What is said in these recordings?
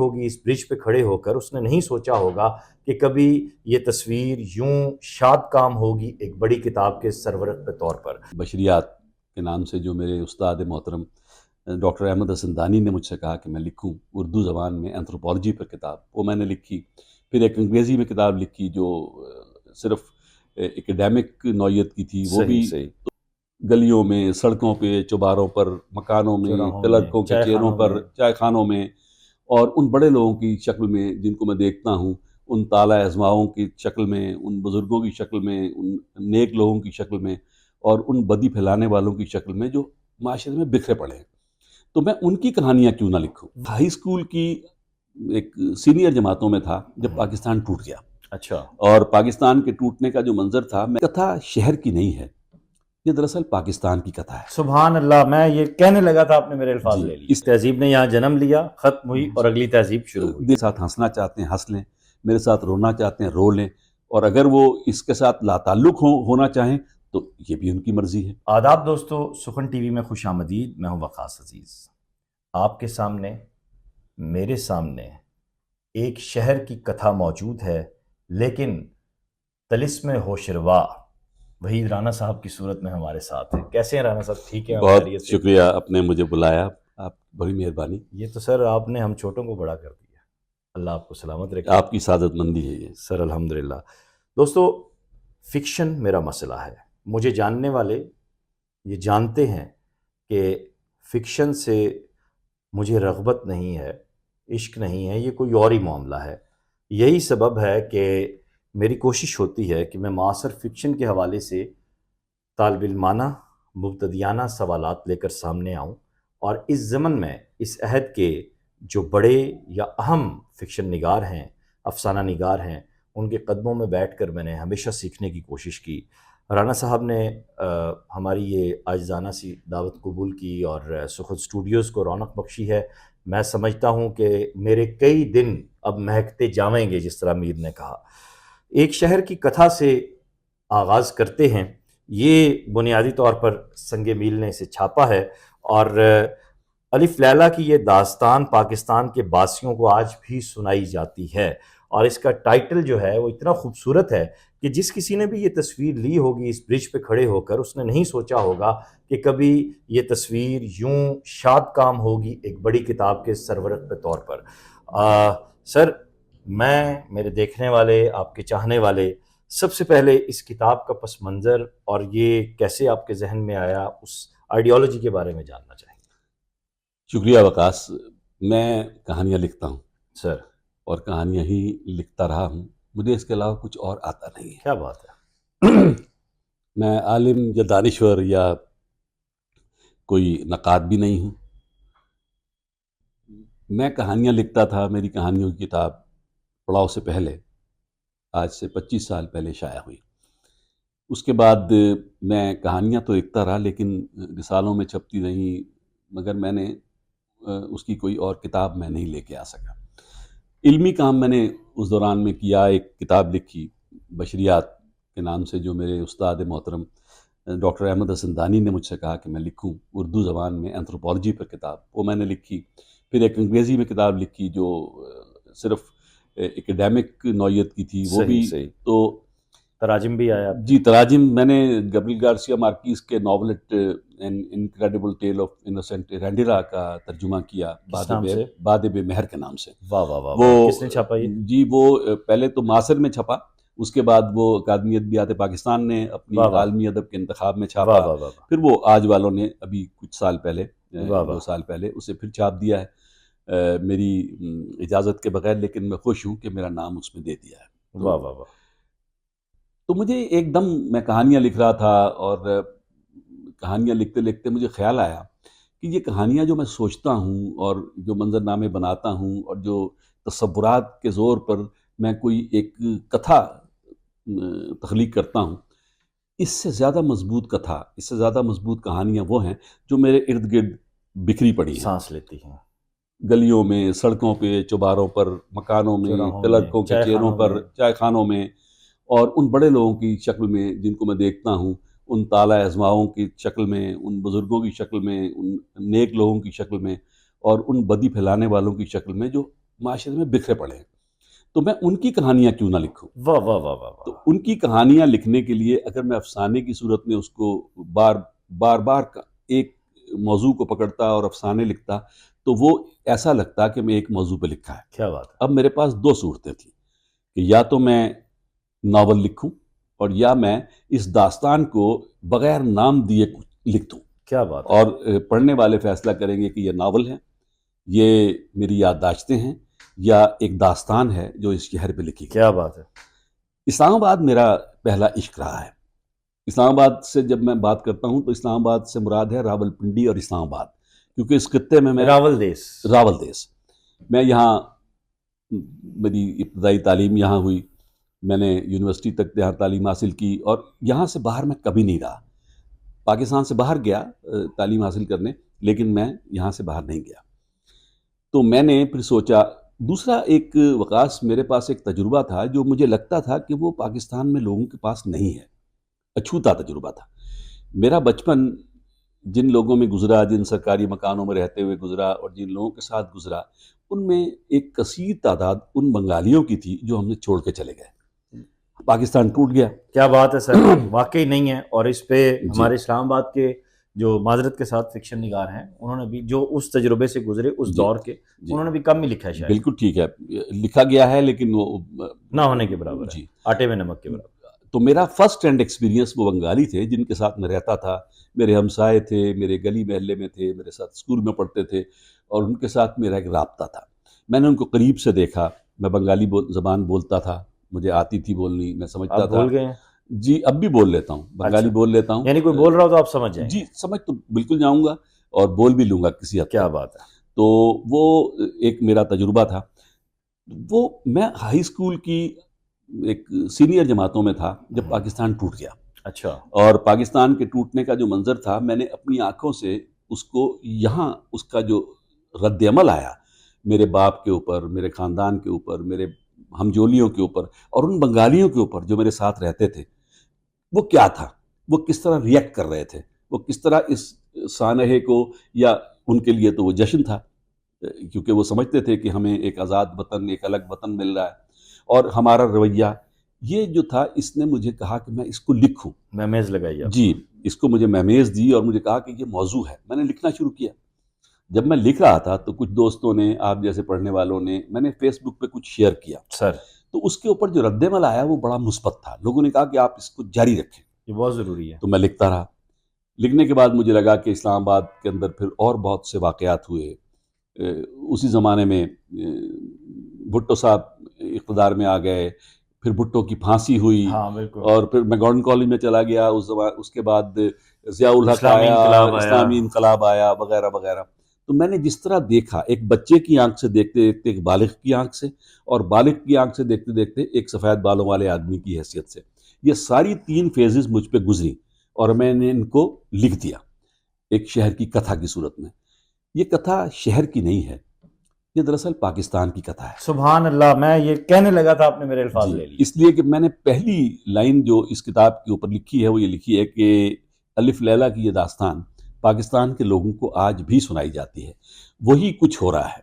ہوگی اس برج پہ کھڑے ہو کر، اس نے نہیں سوچا ہوگا کہ کبھی یہ تصویر یوں شاد کام ہوگی ایک بڑی کتاب کے سرورق کے طور پر۔ بشریات کے نام سے جو میرے استاد محترم ڈاکٹر احمد حسن دانی نے مجھ سے کہا کہ میں لکھوں اردو زبان میں اینتھروپولوجی پر کتاب، وہ میں نے لکھی۔ پھر ایک انگریزی میں کتاب لکھی جو صرف ایکڈیمک نوعیت کی تھی، وہ بھی گلیوں میں، سڑکوں پہ، چوباروں پر، مکانوں میں، کلرکوں کے چہروں پر، چائے خانوں میں، اور ان بڑے لوگوں کی شکل میں جن کو میں دیکھتا ہوں، ان طالع ازماؤں کی شکل میں، ان بزرگوں کی شکل میں، ان نیک لوگوں کی شکل میں، اور ان بدی پھیلانے والوں کی شکل میں جو معاشرے میں بکھرے پڑے ہیں۔ تو میں ان کی کہانیاں کیوں نہ لکھوں۔ ہائی اسکول کی ایک سینئر جماعتوں میں تھا جب پاکستان ٹوٹ گیا، اچھا، اور پاکستان کے ٹوٹنے کا جو منظر تھا، کتھا شہر کی نہیں ہے، یہ دراصل پاکستان کی کتھا ہے۔ سبحان اللہ، میں یہ کہنے لگا تھا، آپ نے میرے الفاظ لے لی۔ اس تہذیب نے یہاں جنم لیا، ختم ہوئی، اور اگلی تہذیب شروع ہوئی۔ میرے ساتھ ہنسنا چاہتے ہیں ہنس لیں، میرے ساتھ رونا چاہتے ہیں رو لیں، اور اگر وہ اس کے ساتھ لا تعلق ہونا چاہیں تو یہ بھی ان کی مرضی ہے۔ آداب دوستو، سخن ٹی وی میں خوش آمدید۔ میں ہوں وقاص عزیز۔ آپ کے سامنے، میرے سامنے ایک شہر کی کتھا موجود ہے، لیکن طلسم ہوشروا وحید رانا صاحب کی صورت میں ہمارے ساتھ ہیں۔ کیسے ہیں رانا صاحب؟ ٹھیک ہے؟ بہت شکریہ، آپ نے مجھے بلایا، آپ بڑی مہربانی۔ یہ تو سر آپ نے ہم چھوٹوں کو بڑا کر دیا، اللہ آپ کو سلامت رکھے۔ آپ کی سعادت مندی ہے یہ سر، الحمدللہ۔ دوستو، فکشن میرا مسئلہ ہے۔ مجھے جاننے والے یہ جانتے ہیں کہ فکشن سے مجھے رغبت نہیں ہے، عشق نہیں ہے، یہ کوئی اور ہی معاملہ ہے۔ یہی سبب ہے کہ میری کوشش ہوتی ہے کہ میں معاصر فکشن کے حوالے سے طالب علمانہ، مبتدیانہ سوالات لے کر سامنے آؤں، اور اس ضمن میں اس عہد کے جو بڑے یا اہم فکشن نگار ہیں، افسانہ نگار ہیں، ان کے قدموں میں بیٹھ کر میں نے ہمیشہ سیکھنے کی کوشش کی۔ رانا صاحب نے ہماری یہ عاجزانہ سی دعوت قبول کی اور سخن اسٹوڈیوز کو رونق بخشی ہے۔ میں سمجھتا ہوں کہ میرے کئی دن اب مہکتے جاویں گے، جس طرح میر نے کہا۔ ایک شہر کی کتھا سے آغاز کرتے ہیں۔ یہ بنیادی طور پر سنگ میل نے اسے چھاپا ہے، اور الف لیلہ کی یہ داستان پاکستان کے باسیوں کو آج بھی سنائی جاتی ہے، اور اس کا ٹائٹل جو ہے وہ اتنا خوبصورت ہے کہ جس کسی نے بھی یہ تصویر لی ہوگی اس برج پہ کھڑے ہو کر، اس نے نہیں سوچا ہوگا کہ کبھی یہ تصویر یوں شاد کام ہوگی ایک بڑی کتاب کے سرورق کے طور پر۔ سر، میں، میرے دیکھنے والے، آپ کے چاہنے والے، سب سے پہلے اس کتاب کا پس منظر اور یہ کیسے آپ کے ذہن میں آیا، اس آئیڈیالوجی کے بارے میں جاننا چاہیں گے۔ شکریہ وقاص۔ میں کہانیاں لکھتا ہوں سر، اور کہانیاں ہی لکھتا رہا ہوں، مجھے اس کے علاوہ کچھ اور آتا نہیں ہے۔ کیا بات ہے! میں عالم یا دانشور یا کوئی نقاد بھی نہیں ہوں۔ میں کہانیاں لکھتا تھا، میری کہانیوں کی کتاب پڑاؤ سے پہلے، آج سے 25 سال پہلے شائع ہوئی۔ اس کے بعد میں کہانیاں تو لکھتا رہا، لیکن رسالوں میں چھپتی رہیں، مگر میں نے اس کی کوئی اور کتاب میں نہیں لے کے آ سکا۔ علمی کام میں نے اس دوران میں کیا، ایک کتاب لکھی بشریات کے نام سے جو میرے استاد محترم ڈاکٹر احمد حسن دانی نے مجھ سے کہا کہ میں لکھوں اردو زبان میں اینتھروپولوجی پر کتاب، وہ میں نے لکھی۔ پھر ایک انگریزی میں کتاب لکھی جو صرف ایکڈیمک نوعیت کی تھی، وہ بھی تو تراجم بھی آیا؟ جی، تراجم میں نے گبریل گارسیا مارکیز کے novelette an incredible tale of innocent Erendira کا ترجمہ کیا، باد بے مہر کے نام سے۔ واہ واہ واہ! وہ کس نے چھاپا یہ؟ جی، وہ پہلے تو معاصر میں چھپا، اس کے بعد وہ اکادمی ادبیات پاکستان نے اپنی عالمی ادب کے انتخاب میں چھاپا، پھر وہ آج والوں نے ابھی کچھ سال پہلے، 2 سال پہلے اسے پھر چھاپ دیا ہے میری اجازت کے بغیر، لیکن میں خوش ہوں کہ میرا نام اس میں دے دیا ہے۔ واہ واہ واہ! تو مجھے ایک دم، میں کہانیاں لکھ رہا تھا، اور کہانیاں لکھتے لکھتے مجھے خیال آیا کہ یہ کہانیاں جو میں سوچتا ہوں اور جو منظر نامے بناتا ہوں اور جو تصورات کے زور پر میں کوئی ایک کتھا تخلیق کرتا ہوں، اس سے زیادہ مضبوط کتھا، اس سے زیادہ مضبوط کہانیاں وہ ہیں جو میرے ارد گرد بکھری پڑی ہیں، سانس لیتی ہیں، گلیوں میں، سڑکوں پہ، چوباروں پر، مکانوں میں، کلرکوں کے چہروں پر، چائے خانوں میں، اور ان بڑے لوگوں کی شکل میں جن کو میں دیکھتا ہوں، ان طالع ازماؤں کی شکل میں، ان بزرگوں کی شکل میں، ان نیک لوگوں کی شکل میں، اور ان بدی پھیلانے والوں کی شکل میں جو معاشرے میں بکھرے پڑے ہیں، تو میں ان کی کہانیاں کیوں نہ لکھوں. واہ واہ واہ واہ تو واہ. ان کی کہانیاں لکھنے کے لیے اگر میں افسانے کی صورت میں اس کو بار بار ایک موضوع کو پکڑتا اور افسانے لکھتا تو وہ ایسا لگتا کہ میں ایک موضوع پہ لکھا ہے. کیا بات ہے. اب میرے پاس دو صورتیں تھیں کہ یا تو میں ناول لکھوں اور یا میں اس داستان کو بغیر نام دیے لکھ دوں. کیا بات ہے. اور پڑھنے والے فیصلہ کریں گے کہ یہ ناول ہے، یہ میری یادداشتیں ہیں، یا ایک داستان ہے جو اس شہر پہ لکھی گئی. کیا بات ہے. اسلام آباد میرا پہلا عشق رہا ہے. اسلام آباد سے جب میں بات کرتا ہوں تو اسلام آباد سے مراد ہے راول پنڈی اور اسلام آباد، کیونکہ اس خطے میں راول دیس. راول دیس. میں یہاں میری ابتدائی تعلیم یہاں ہوئی، میں نے یونیورسٹی تک یہاں تعلیم حاصل کی، اور یہاں سے باہر میں کبھی نہیں رہا. پاکستان سے باہر گیا تعلیم حاصل کرنے، لیکن میں یہاں سے باہر نہیں گیا. تو میں نے پھر سوچا، دوسرا ایک وقاص میرے پاس ایک تجربہ تھا جو مجھے لگتا تھا کہ وہ پاکستان میں لوگوں کے پاس نہیں ہے. اچھوتا تجربہ تھا میرا. بچپن جن لوگوں میں گزرا، جن سرکاری مکانوں میں رہتے ہوئے گزرا، اور جن لوگوں کے ساتھ گزرا، ان میں ایک کثیر تعداد ان بنگالیوں کی تھی جو ہم نے چھوڑ کے چلے گئے. پاکستان ٹوٹ گیا. کیا بات ہے سر. واقعی نہیں ہے. اور اس پہ ہمارے اسلام آباد کے جو معذرت کے ساتھ فکشن نگار ہیں، انہوں نے بھی جو اس تجربے سے گزرے اس دور کے، انہوں نے بھی کم ہی لکھا ہے شاید. بالکل ٹھیک ہے، لکھا گیا ہے لیکن وہ نہ ہونے کے برابر ہے، آٹے میں نمک کے برابر. تو میرا فرسٹ ہینڈ ایکسپیرینس وہ بنگالی تھے جن کے ساتھ میں رہتا تھا. میرے ہمسائے تھے، میرے گلی محلے میں تھے، میرے ساتھ اسکول میں پڑھتے تھے، اور ان کے ساتھ میرا ایک رابطہ تھا. میں نے ان کو قریب سے دیکھا. میں بنگالی زبان بولتا تھا، مجھے آتی تھی بولنی، میں سمجھتا تھا. بھول گئے ہیں؟ جی اب بھی بول لیتا ہوں، بنگالی بول لیتا ہوں. یعنی کوئی بول رہا ہو تو آپ سمجھ جائیں؟ جی سمجھ تو بالکل جاؤں گا اور بول بھی لوں گا کسی حد تک. کیا بات ہے. تو وہ ایک میرا تجربہ تھا. وہ میں ہائی اسکول کی ایک سینئر جماعتوں میں تھا جب پاکستان ٹوٹ گیا. اچھا. اور پاکستان کے ٹوٹنے کا جو منظر تھا، میں نے اپنی آنکھوں سے اس کو یہاں اس کا جو رد عمل آیا میرے باپ کے اوپر، میرے خاندان کے اوپر، میرے ہمجولیوں کے اوپر، اور ان بنگالیوں کے اوپر جو میرے ساتھ رہتے تھے، وہ کیا تھا، وہ کس طرح ریئیکٹ کر رہے تھے، وہ کس طرح اس سانحے کو، یا ان کے لیے تو وہ جشن تھا کیونکہ وہ سمجھتے تھے کہ ہمیں ایک آزاد وطن، ایک الگ وطن مل رہا ہے. اور ہمارا رویہ یہ جو تھا، اس نے مجھے کہا کہ میں اس کو لکھوں. مہمیز لگائی آپ. جی اس کو مجھے مہمیز دی اور مجھے کہا کہ یہ موضوع ہے. میں نے لکھنا شروع کیا. جب میں لکھ رہا تھا تو کچھ دوستوں نے، آپ جیسے پڑھنے والوں نے، میں نے فیس بک پہ کچھ شیئر کیا سر، تو اس کے اوپر جو رد عمل آیا وہ بڑا مثبت تھا. لوگوں نے کہا کہ آپ اس کو جاری رکھیں. یہ بہت ضروری ہے. تو میں لکھتا رہا. لکھنے کے بعد مجھے لگا کہ اسلام آباد کے اندر پھر اور بہت سے واقعات ہوئے. اسی زمانے میں بھٹو صاحب اقتدار میں آ گئے، پھر بھٹو کی پھانسی ہوئی. ہاں بالکل. اور پھر میں گورنمنٹ کالج میں چلا گیا. اس کے بعد ضیاء الحق آیا، اسلامی انقلاب آیا، وغیرہ وغیرہ. تو میں نے جس طرح دیکھا، ایک بچے کی آنکھ سے دیکھتے دیکھتے ایک بالغ کی آنکھ سے، اور بالغ کی آنکھ سے دیکھتے دیکھتے ایک سفید بالوں والے آدمی کی حیثیت سے، یہ ساری 3 فیزز مجھ پہ گزری اور میں نے ان کو لکھ دیا ایک شہر کی کتھا کی صورت میں. یہ کتھا شہر کی نہیں ہے، یہ دراصل پاکستان کی کتھا ہے. سبحان اللہ. میں یہ کہنے لگا تھا، آپ نے میرے الفاظ لے لیے. اس لیے کہ میں نے پہلی لائن جو اس کتاب کے اوپر لکھی ہے وہ یہ لکھی ہے کہ الف لیلہ کی یہ داستان پاکستان کے لوگوں کو آج بھی سنائی جاتی ہے. وہی کچھ ہو رہا ہے.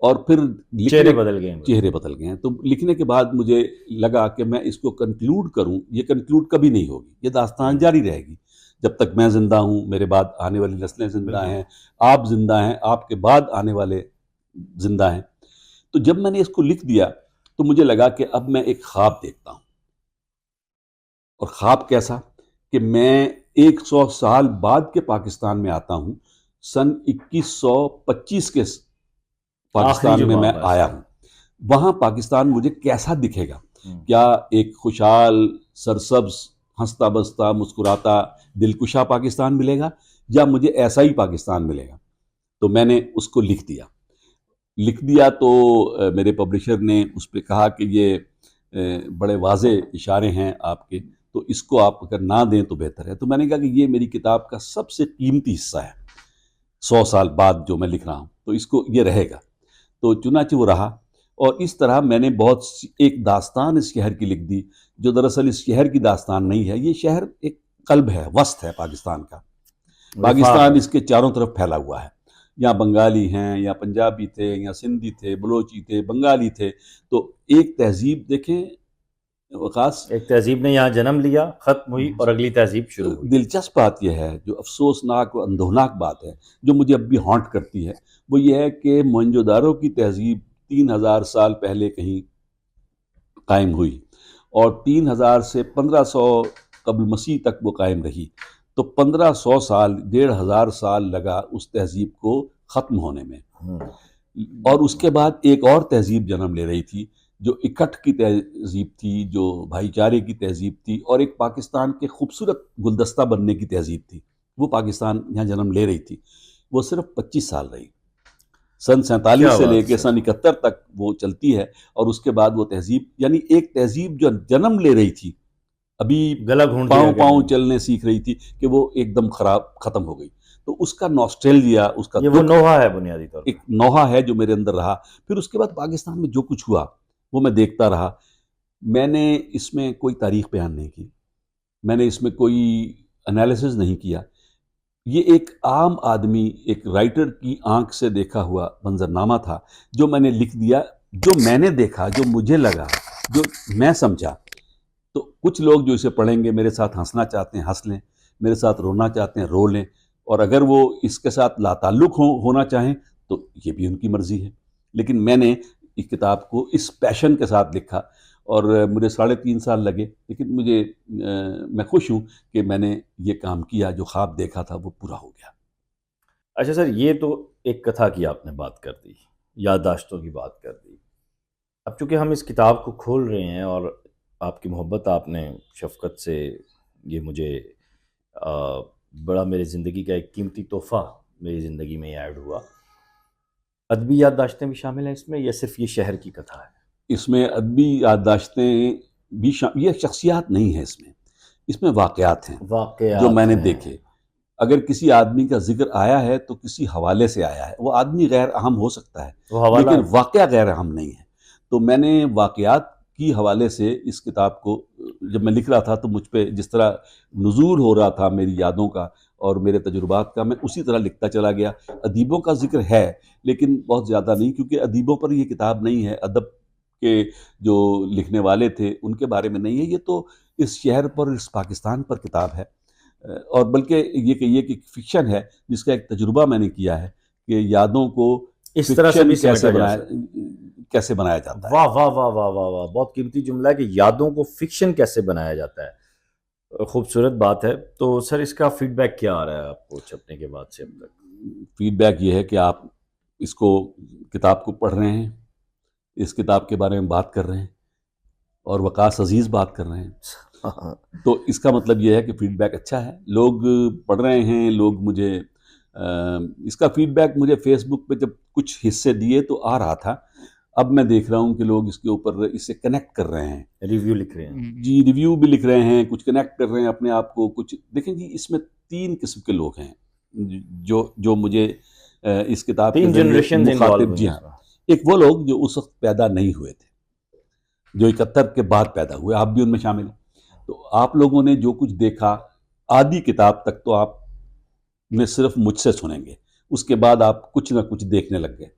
اور پھر چہرے بدل گئے ہیں. چہرے بدل گئے ہیں. تو لکھنے کے بعد مجھے لگا کہ میں اس کو کنکلوڈ کروں. یہ کنکلوڈ کبھی نہیں ہوگی، یہ داستان جاری رہے گی جب تک میں زندہ ہوں، میرے بعد آنے والی نسلیں زندہ ہیں، آپ زندہ ہیں، آپ کے بعد آنے والے زندہ ہیں. تو جب میں نے اس کو لکھ دیا تو مجھے لگا کہ اب میں ایک خواب دیکھتا ہوں. اور خواب کیسا کہ میں 100 سال بعد کے پاکستان میں آتا ہوں. سن 2125 کے پاکستان میں آیا ہوں. وہاں پاکستان مجھے کیسا دکھے گا؟ کیا ایک خوشحال، سرسبز، ہنستا بستا، مسکراتا، دلکشا پاکستان ملے گا، یا مجھے ایسا ہی پاکستان ملے گا؟ تو میں نے اس کو لکھ دیا تو میرے پبلشر نے اس پہ کہا کہ یہ بڑے واضح اشارے ہیں آپ کے، تو اس کو آپ اگر نہ دیں تو بہتر ہے. تو میں نے کہا کہ یہ میری کتاب کا سب سے قیمتی حصہ ہے، 100 سال بعد جو میں لکھ رہا ہوں، تو اس کو یہ رہے گا. تو چنانچہ وہ رہا. اور اس طرح میں نے ایک داستان اس شہر کی لکھ دی جو دراصل اس شہر کی داستان نہیں ہے. یہ شہر ایک قلب ہے، وسط ہے پاکستان کا. پاکستان اس کے چاروں طرف پھیلا ہوا ہے. یا بنگالی ہیں یا پنجابی تھے یا سندھی تھے بلوچی تھے بنگالی تھے، تو ایک تہذیب دیکھیں خاص ایک تہذیب نے یہاں جنم لیا، ختم ہوئی اور اگلی تہذیب شروع ہوئی۔ دلچسپ بات یہ ہے، جو افسوسناک و اندوہناک بات ہے، جو مجھے اب بھی ہانٹ کرتی ہے، وہ یہ ہے کہ موئنجو دارو کی تہذیب 3000 سال پہلے کہیں قائم ہوئی اور 3000 سے 1500 قبل مسیح تک وہ قائم رہی، تو 1500 سال 1500 سال لگا اس تہذیب کو ختم ہونے میں، اور اس کے بعد ایک اور تہذیب جنم لے رہی تھی جو اکٹھ کی تہذیب تھی، جو بھائی چارے کی تہذیب تھی، اور ایک پاکستان کے خوبصورت گلدستہ بننے کی تہذیب تھی، وہ پاکستان یہاں جنم لے رہی تھی۔ وہ صرف 25 سال رہی، سن 47 سے لے کے سن 71 تک وہ چلتی ہے، اور اس کے بعد وہ تہذیب، یعنی ایک تہذیب جو جنم لے رہی تھی، ابھی پاؤں چلنے سیکھ رہی تھی، کہ وہ ایک دم ختم ہو گئی۔ تو اس کا نوسٹیلجیا، اس کا یہ وہ نوحہ ہے، بنیادی طور پر ایک نوحہ ہے جو میرے اندر رہا۔ پھر اس کے بعد پاکستان میں جو کچھ ہوا وہ میں دیکھتا رہا۔ میں نے اس میں کوئی تاریخ بیان نہیں کی، میں نے اس میں کوئی انالیسز نہیں کیا، یہ ایک عام آدمی، ایک رائٹر کی آنکھ سے دیکھا ہوا منظرنامہ تھا جو میں نے لکھ دیا، جو میں نے دیکھا، جو مجھے لگا، جو میں سمجھا۔ تو کچھ لوگ جو اسے پڑھیں گے، میرے ساتھ ہنسنا چاہتے ہیں ہنس لیں، میرے ساتھ رونا چاہتے ہیں رو لیں، اور اگر وہ اس کے ساتھ لا تعلق ہونا چاہیں تو یہ بھی ان کی مرضی ہے۔ لیکن میں نے اس کتاب کو اس پیشن کے ساتھ لکھا، اور مجھے 3.5 سال لگے، لیکن میں خوش ہوں کہ میں نے یہ کام کیا، جو خواب دیکھا تھا وہ پورا ہو گیا۔ اچھا سر، یہ تو ایک کتھا کی آپ نے بات کر دی، یادداشتوں کی بات کر دی۔ اب چونکہ ہم اس کتاب کو کھول رہے ہیں اور آپ کی محبت، آپ نے شفقت سے یہ مجھے بڑا میری زندگی کا ایک قیمتی تحفہ میری زندگی میں ایڈ ہوا۔ ادبی یادداشتیں بھی شامل ہیں اس میں، یا صرف یہ شہر کی کتھا ہے؟ اس میں ادبی یادداشتیں بھی یہ شخصیات نہیں ہیں، اس میں واقعات ہیں جو میں نے دیکھے۔ اگر کسی آدمی کا ذکر آیا ہے تو کسی حوالے سے آیا ہے، وہ آدمی غیر اہم ہو سکتا ہے لیکن واقعہ غیر اہم نہیں ہے۔ تو میں نے واقعات کی حوالے سے اس کتاب کو جب میں لکھ رہا تھا تو مجھ پہ جس طرح نزول ہو رہا تھا میری یادوں کا اور میرے تجربات کا، میں اسی طرح لکھتا چلا گیا۔ ادیبوں کا ذکر ہے لیکن بہت زیادہ نہیں، کیونکہ ادیبوں پر یہ کتاب نہیں ہے، ادب کے جو لکھنے والے تھے ان کے بارے میں نہیں ہے، یہ تو اس شہر پر، اس پاکستان پر کتاب ہے، اور بلکہ یہ کہیے کہ فکشن ہے جس کا ایک تجربہ میں نے کیا ہے کہ یادوں کو اس طرح سے بھی کیسے بنایا جاتا ہے۔ واہ واہ واہ واہ واہ واہ، بہت قیمتی جملہ ہے کہ یادوں کو فکشن کیسے بنایا جاتا ہے۔ خوبصورت بات ہے۔ تو سر اس کا فیڈ بیک کیا آ رہا ہے آپ کو چھپنے کے بعد سے اب تک؟ فیڈ بیک یہ ہے کہ آپ اس کو، کتاب کو پڑھ رہے ہیں، اس کتاب کے بارے میں بات کر رہے ہیں اور وقاص عزیز بات کر رہے ہیں، تو اس کا مطلب یہ ہے کہ فیڈ بیک اچھا ہے، لوگ پڑھ رہے ہیں۔ لوگ مجھے اس کا فیڈ بیک مجھے فیس بک پہ جب کچھ حصے دیے تو آ رہا تھا، اب میں دیکھ رہا ہوں کہ لوگ اس کے اوپر اس سے کنیکٹ کر رہے ہیں، ریویو لکھ رہے ہیں۔ جی، ریویو بھی لکھ رہے ہیں، کچھ کنیکٹ کر رہے ہیں اپنے آپ کو۔ کچھ دیکھیں جی، اس میں 3 قسم کے لوگ ہیں جو مجھے اس کتاب کے ذریعے مخاطب۔ جی ہاں، ایک وہ لوگ جو اس وقت پیدا نہیں ہوئے تھے، جو 71 کے بعد پیدا ہوئے، آپ بھی ان میں شامل ہیں۔ تو آپ لوگوں نے جو کچھ دیکھا، آدھی کتاب تک تو آپ نے صرف مجھ سے سنیں گے، اس کے بعد آپ کچھ نہ کچھ دیکھنے لگ گئے۔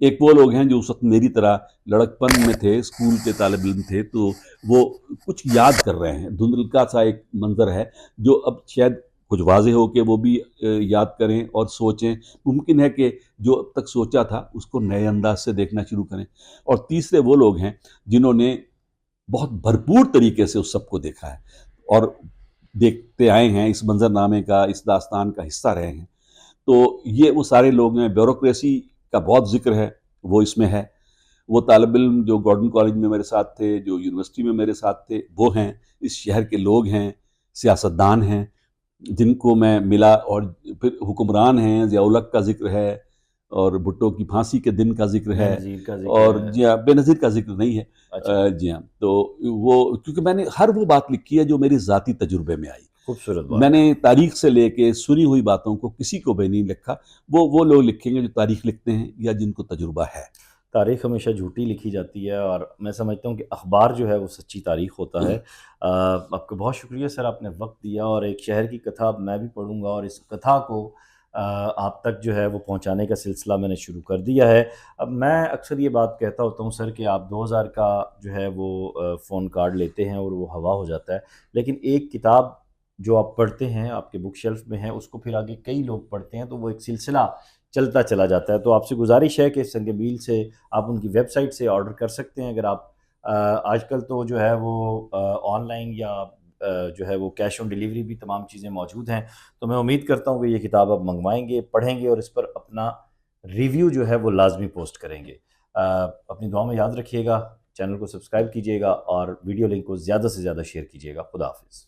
ایک وہ لوگ ہیں جو اس وقت میری طرح لڑکپن میں تھے، اسکول کے طالب علم تھے، تو وہ کچھ یاد کر رہے ہیں، دھندلکا سا ایک منظر ہے جو اب شاید کچھ واضح ہو کہ وہ بھی یاد کریں اور سوچیں۔ ممکن ہے کہ جو اب تک سوچا تھا اس کو نئے انداز سے دیکھنا شروع کریں۔ اور تیسرے وہ لوگ ہیں جنہوں نے بہت بھرپور طریقے سے اس سب کو دیکھا ہے اور دیکھتے آئے ہیں، اس منظر نامے کا، اس داستان کا حصہ رہے ہیں۔ تو یہ وہ سارے لوگ ہیں۔ بیوروکریسی کا بہت ذکر ہے، وہ اس میں ہے۔ وہ طالب علم جو گورنمنٹ کالج میں میرے ساتھ تھے، جو یونیورسٹی میں میرے ساتھ تھے، وہ ہیں، اس شہر کے لوگ ہیں، سیاستدان ہیں جن کو میں ملا، اور پھر حکمران ہیں، ضیاء الحق کا ذکر ہے، اور بھٹو کی پھانسی کے دن کا ذکر ہے، اور جی ہاں، بے نظیر کا ذکر نہیں ہے۔ جی ہاں، تو وہ کیونکہ میں نے ہر وہ بات لکھی ہے جو میری ذاتی تجربے میں آئی۔ خوبصورت بات۔ میں نے تاریخ سے لے کے سنی ہوئی باتوں کو کسی کو بھی نہیں لکھا۔ وہ لوگ لکھیں گے جو تاریخ لکھتے ہیں یا جن کو تجربہ ہے۔ تاریخ ہمیشہ جھوٹی لکھی جاتی ہے، اور میں سمجھتا ہوں کہ اخبار جو ہے وہ سچی تاریخ ہوتا ہے۔ آپ کا بہت شکریہ سر، آپ نے وقت دیا، اور ایک شہر کی کتھا میں بھی پڑھوں گا، اور اس کتھا کو آپ تک جو ہے وہ پہنچانے کا سلسلہ میں نے شروع کر دیا ہے۔ اب میں اکثر یہ بات کہتا ہوتا ہوں سر کہ آپ 2000 کا جو ہے وہ فون کارڈ لیتے ہیں اور وہ ہوا ہو جاتا ہے، لیکن ایک کتاب جو آپ پڑھتے ہیں آپ کے بک شیلف میں ہے، اس کو پھر آگے کئی لوگ پڑھتے ہیں تو وہ ایک سلسلہ چلتا چلا جاتا ہے۔ تو آپ سے گزارش ہے کہ سنگ میل سے آپ ان کی ویب سائٹ سے آرڈر کر سکتے ہیں۔ اگر آپ آج کل تو جو ہے وہ آن لائن یا جو ہے وہ کیش آن ڈیلیوری بھی تمام چیزیں موجود ہیں، تو میں امید کرتا ہوں کہ یہ کتاب آپ منگوائیں گے، پڑھیں گے اور اس پر اپنا ریویو جو ہے وہ لازمی پوسٹ کریں گے۔ اپنی دعا میں یاد رکھیے گا، چینل کو سبسکرائب کیجیے گا اور ویڈیو لنک کو زیادہ سے زیادہ شیئر کیجیے گا۔ خدا حافظ۔